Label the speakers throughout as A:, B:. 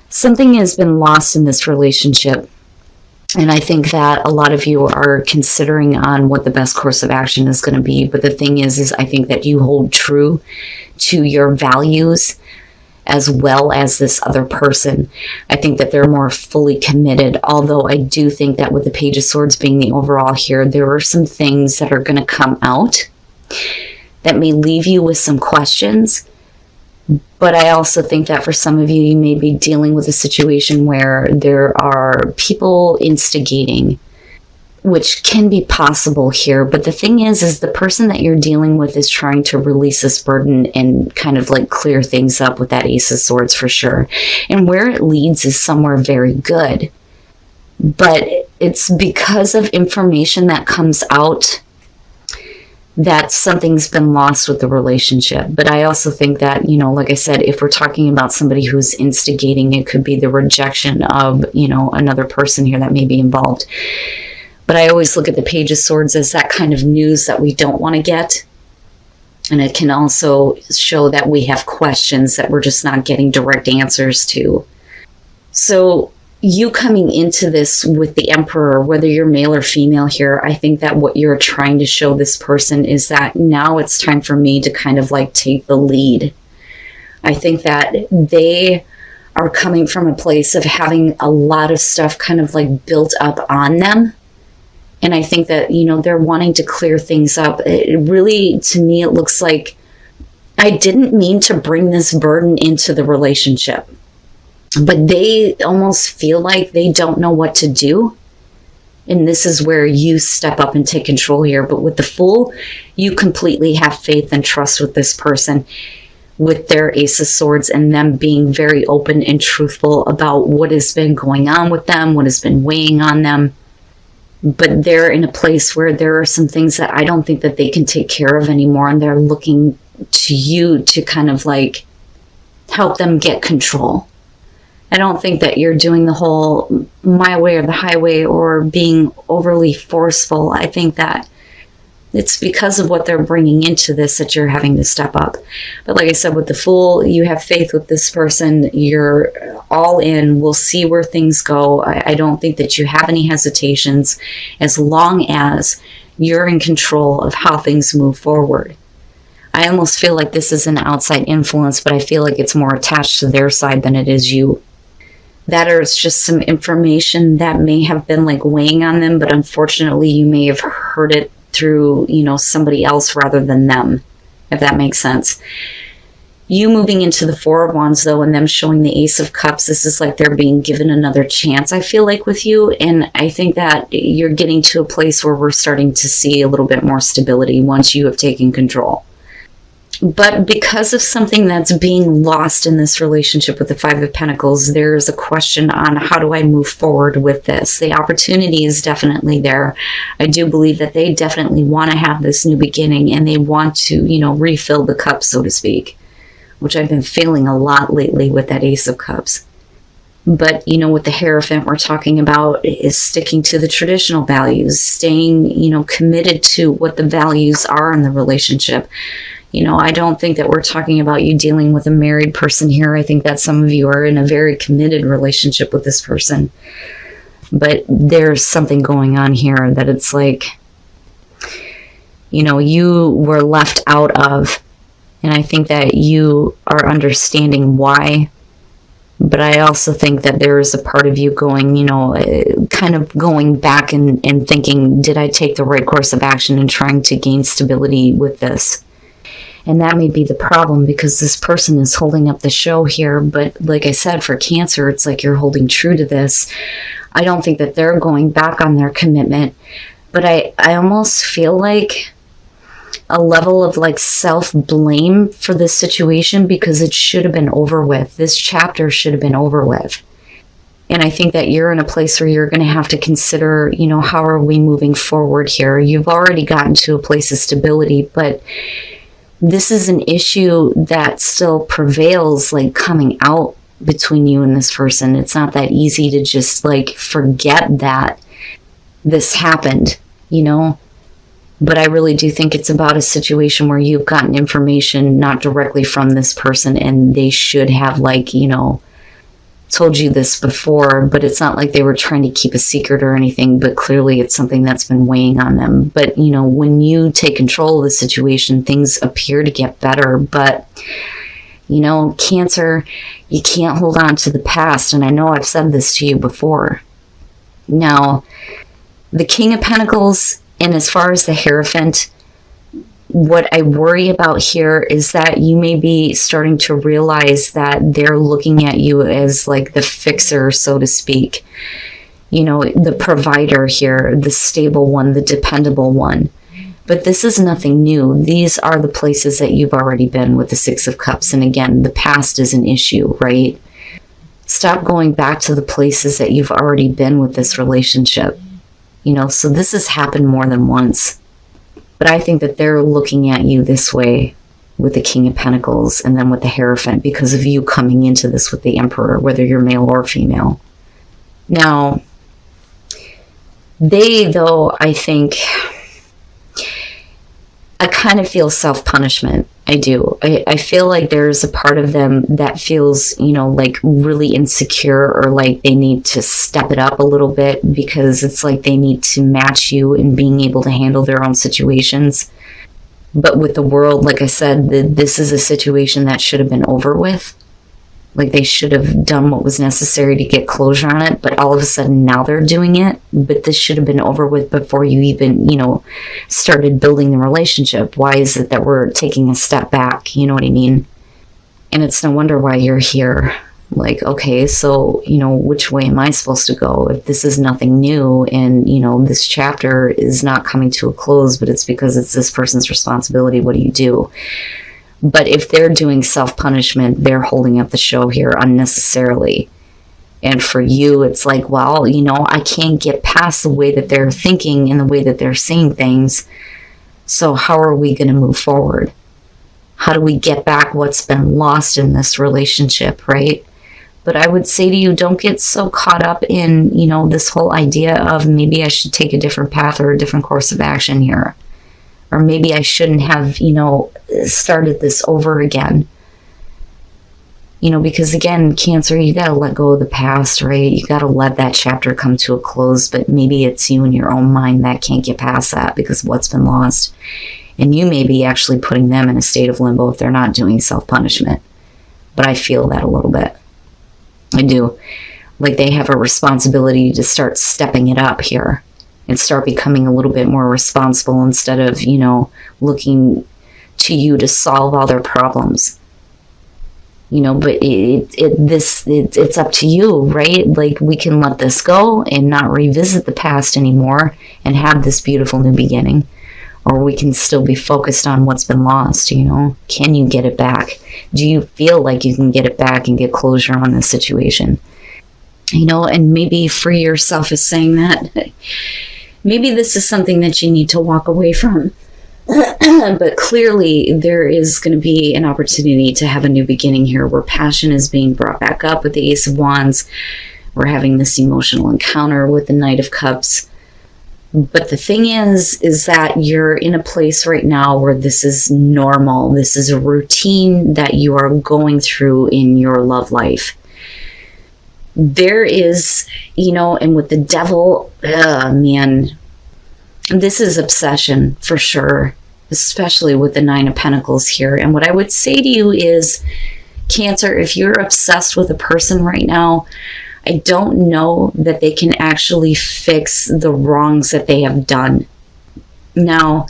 A: something has been lost in this relationship. And I think that a lot of you are considering on what the best course of action is going to be. But the thing is I think that you hold true to your values as well as this other person. I think that they're more fully committed. Although I do think that with the Page of Swords being the overall here, there are some things that are going to come out that may leave you with some questions. But I also think that for some of you, you may be dealing with a situation where there are people instigating, which can be possible here. But the thing is the person that you're dealing with is trying to release this burden and kind of like clear things up with that Ace of Swords for sure. And where it leads is somewhere very good. But it's because of information that comes out that something's been lost with the relationship. But I also think that, like I said, if we're talking about somebody who's instigating, it could be the rejection of, another person here that may be involved. But I always look at the Page of Swords as that kind of news that we don't want to get. And it can also show that we have questions that we're just not getting direct answers to. So you coming into this with the Emperor, whether you're male or female here, I think that what you're trying to show this person is that now it's time for me to kind of like take the lead. I think that they are coming from a place of having a lot of stuff kind of like built up on them. And I think that, they're wanting to clear things up. It really, to me, it looks like I didn't mean to bring this burden into the relationship. But they almost feel like they don't know what to do. And this is where you step up and take control here. But with the Fool, you completely have faith and trust with this person, with their Ace of Swords and them being very open and truthful about what has been going on with them, what has been weighing on them. But they're in a place where there are some things that I don't think that they can take care of anymore. And they're looking to you to kind of like help them get control. I don't think that you're doing the whole my way or the highway or being overly forceful. I think that it's because of what they're bringing into this that you're having to step up. But like I said, with the Fool, you have faith with this person. You're all in. We'll see where things go. I don't think that you have any hesitations as long as you're in control of how things move forward. I almost feel like this is an outside influence, but I feel like it's more attached to their side than it is you. That or it's just some information that may have been like weighing on them, but unfortunately you may have heard it through, somebody else rather than them, if that makes sense. You moving into the Four of Wands though, and them showing the Ace of Cups, this is like they're being given another chance, I feel like, with you. And I think that you're getting to a place where we're starting to see a little bit more stability once you have taken control. But because of something that's being lost in this relationship with the Five of Pentacles, there is a question on how do I move forward with this? The opportunity is definitely there. I do believe that they definitely want to have this new beginning and they want to, refill the cup, so to speak, which I've been feeling a lot lately with that Ace of Cups. But, with the Hierophant, we're talking about is sticking to the traditional values, staying, committed to what the values are in the relationship. I don't think that we're talking about you dealing with a married person here. I think that some of you are in a very committed relationship with this person. But there's something going on here that it's like, you were left out of. And I think that you are understanding why. But I also think that there is a part of you going, kind of going back and thinking, did I take the right course of action and trying to gain stability with this? And that may be the problem because this person is holding up the show here. But like I said, for Cancer, it's like you're holding true to this. I don't think that they're going back on their commitment. But I almost feel like a level of like self-blame for this situation because it should have been over with. This chapter should have been over with. And I think that you're in a place where you're going to have to consider, how are we moving forward here? You've already gotten to a place of stability, but this is an issue that still prevails, like coming out between you and this person. It's not that easy to just like forget that this happened, But I really do think it's about a situation where you've gotten information not directly from this person and they should have like, told you this before, but it's not like they were trying to keep a secret or anything, but clearly it's something that's been weighing on them. But, you know, when you take control of the situation, things appear to get better. But, you know, Cancer, you can't hold on to the past. And I know I've said this to you before. Now, the King of Pentacles, and as far as the Hierophant, what I worry about here is that you may be starting to realize that they're looking at you as like the fixer, so to speak. You know, the provider here, the stable one, the dependable one. But this is nothing new. These are the places that you've already been with the Six of Cups. And again, the past is an issue, right? Stop going back to the places that you've already been with this relationship. You know, so this has happened more than once. But I think that they're looking at you this way with the King of Pentacles and then with the Hierophant because of you coming into this with the Emperor, whether you're male or female. Now, they, though, I think, I kind of feel self-punishment. I do. I feel like there's a part of them that feels, you know, like really insecure or like they need to step it up a little bit because it's like they need to match you in being able to handle their own situations. But with the World, like I said, this is a situation that should have been over with. Like they should have done what was necessary to get closure on it, but all of a sudden now they're doing it. But this should have been over with before you even, you know, started building the relationship. Why is it that we're taking a step back? You know what I mean? And it's no wonder why you're here. Like, okay, so, you know, which way am I supposed to go? If this is nothing new and, you know, this chapter is not coming to a close, but it's because it's this person's responsibility, what do you do? But if they're doing self-punishment, they're holding up the show here unnecessarily. And for you, it's like, well, you know, I can't get past the way that they're thinking and the way that they're seeing things. So how are we going to move forward? How do we get back what's been lost in this relationship, right? But I would say to you, don't get so caught up in, you know, this whole idea of maybe I should take a different path or a different course of action here. Or maybe I shouldn't have, you know, started this over again. You know, because again, Cancer, you got to let go of the past, right? You got to let that chapter come to a close, but maybe it's you in your own mind that can't get past that because of what's been lost. And you may be actually putting them in a state of limbo if they're not doing self-punishment. But I feel that a little bit. I do. Like they have a responsibility to start stepping it up here. And start becoming a little bit more responsible instead of, you know, looking to you to solve all their problems. You know, but it's up to you, right? Like we can let this go and not revisit the past anymore and have this beautiful new beginning. Or we can still be focused on what's been lost, you know? Can you get it back? Do you feel like you can get it back and get closure on this situation? You know, and maybe free yourself is saying that. Maybe this is something that you need to walk away from. But clearly there is going to be an opportunity to have a new beginning here where passion is being brought back up with the Ace of Wands. We're having this emotional encounter with the Knight of Cups. But the thing is that you're in a place right now where this is normal. This is a routine that you are going through in your love life. There is, you know, and with the Devil, man, this is obsession for sure, especially with the Nine of Pentacles here. And what I would say to you is, Cancer, if you're obsessed with a person right now, I don't know that they can actually fix the wrongs that they have done. Now,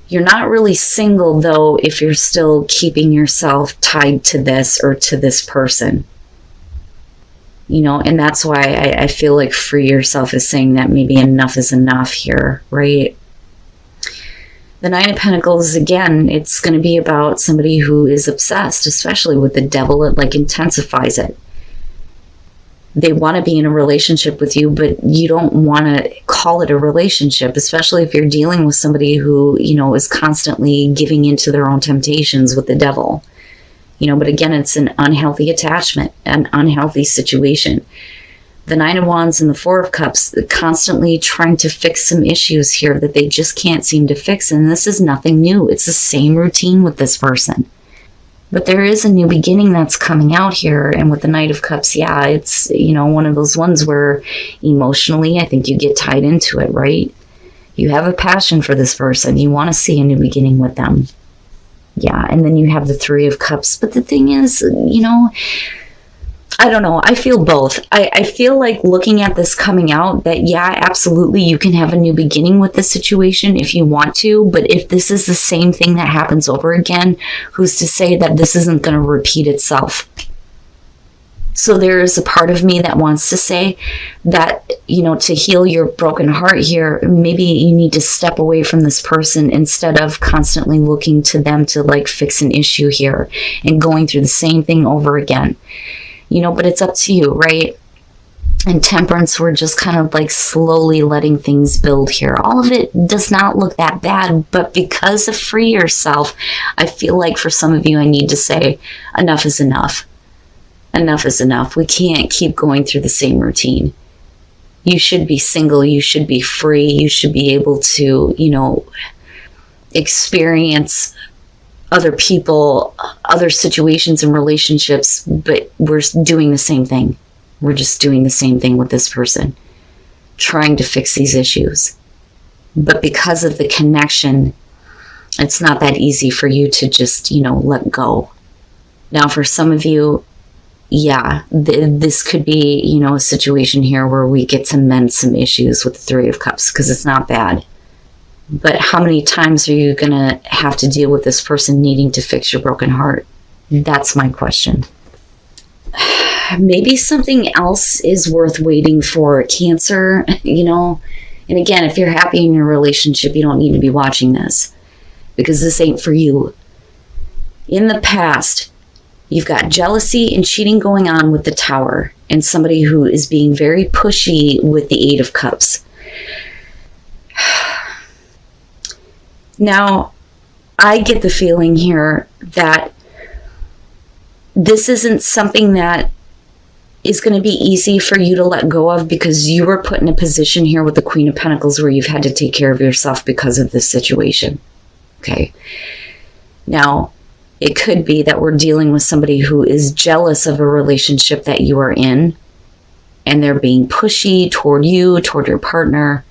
A: you're not really single, though, if you're still keeping yourself tied to this or to this person. You know, and that's why I feel like free yourself is saying that maybe enough is enough here, right? The Nine of Pentacles, again, it's going to be about somebody who is obsessed, especially with the Devil. It like intensifies it. They want to be in a relationship with you, but you don't want to call it a relationship, especially if you're dealing with somebody who, you know, is constantly giving into their own temptations with the Devil. You know, but again, it's an unhealthy attachment, an unhealthy situation. The Nine of Wands and the Four of Cups, constantly trying to fix some issues here that they just can't seem to fix. And this is nothing new. It's the same routine with this person. But there is a new beginning that's coming out here. And with the Knight of Cups, yeah, it's, one of those ones where emotionally, I think you get tied into it, right? You have a passion for this person. You want to see a new beginning with them. Yeah, and then you have the Three of Cups. But the thing is, I don't know. I feel both. I feel like looking at this coming out that, yeah, absolutely, you can have a new beginning with this situation if you want to. But if this is the same thing that happens over again, who's to say that this isn't going to repeat itself? So there is a part of me that wants to say that, to heal your broken heart here, maybe you need to step away from this person instead of constantly looking to them to like fix an issue here and going through the same thing over again. But it's up to you, right? And Temperance, we're just kind of like slowly letting things build here. All of it does not look that bad, but because of Free Yourself, I feel like for some of you, I need to say enough is enough. Enough is enough. We can't keep going through the same routine. You should be single. You should be free. You should be able to, experience other people, other situations and relationships, but we're doing the same thing. We're just doing the same thing with this person, trying to fix these issues. But because of the connection, it's not that easy for you to just, let go. Now, for some of you, yeah, this could be, a situation here where we get to mend some issues with the Three of Cups because it's not bad. But how many times are you going to have to deal with this person needing to fix your broken heart? That's my question. Maybe something else is worth waiting for. Cancer, And again, if you're happy in your relationship, you don't need to be watching this because this ain't for you. In the past, you've got jealousy and cheating going on with the Tower and somebody who is being very pushy with the Eight of Cups. Now, I get the feeling here that this isn't something that is going to be easy for you to let go of because you were put in a position here with the Queen of Pentacles where you've had to take care of yourself because of this situation. Okay. Now, it could be that we're dealing with somebody who is jealous of a relationship that you are in and they're being pushy toward you, toward your partner.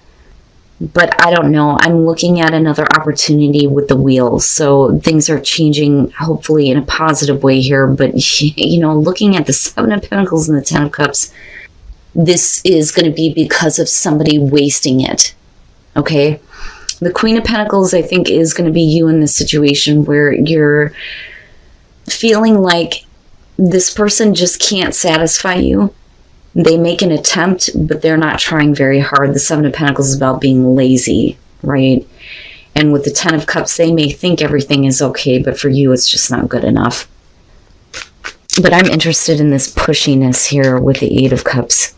A: But I don't know. I'm looking at another opportunity with the wheels. So things are changing, hopefully in a positive way here. But, looking at the Seven of Pentacles and the Ten of Cups, this is going to be because of somebody wasting it. Okay? The Queen of Pentacles, I think, is going to be you in this situation where you're feeling like this person just can't satisfy you. They make an attempt, but they're not trying very hard. The Seven of Pentacles is about being lazy, right? And with the Ten of Cups, they may think everything is okay, but for you, it's just not good enough. But I'm interested in this pushiness here with the Eight of Cups.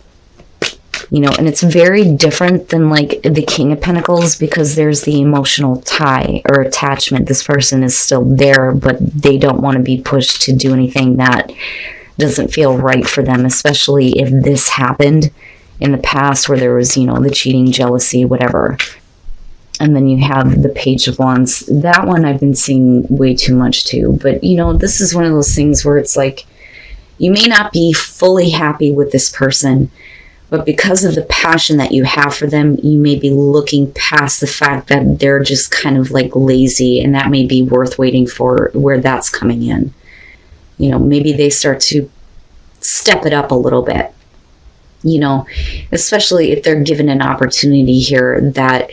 A: And it's very different than like the King of Pentacles because there's the emotional tie or attachment. This person is still there, but they don't want to be pushed to do anything that doesn't feel right for them, especially if this happened in the past where there was, the cheating, jealousy, whatever. And then you have the Page of Wands. That one I've been seeing way too much too. But, this is one of those things where it's like, you may not be fully happy with this person, but because of the passion that you have for them, you may be looking past the fact that they're just kind of like lazy, and that may be worth waiting for where that's coming in. Maybe they start to step it up a little bit, especially if they're given an opportunity here that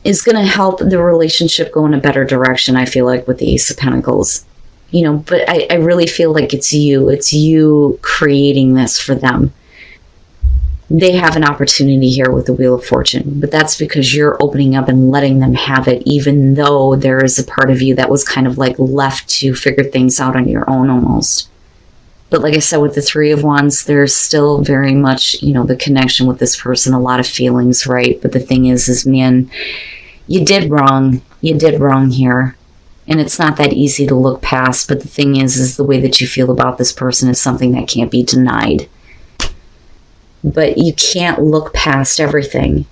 A: is going to help the relationship go in a better direction, I feel like, with the Ace of Pentacles. But I really feel like it's you creating this for them. They have an opportunity here with the Wheel of Fortune, but that's because you're opening up and letting them have it, even though there is a part of you that was kind of like left to figure things out on your own almost. But like I said, with the Three of Wands, there's still very much, the connection with this person, a lot of feelings, right? But the thing is, man, you did wrong. You did wrong here. And it's not that easy to look past. But the thing is the way that you feel about this person is something that can't be denied. But you can't look past everything,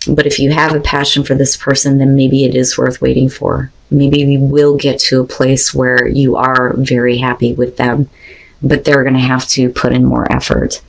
A: But if you have a passion for this person, then maybe it is worth waiting for. Maybe you will get to a place where you are very happy with them, but they're going to have to put in more effort.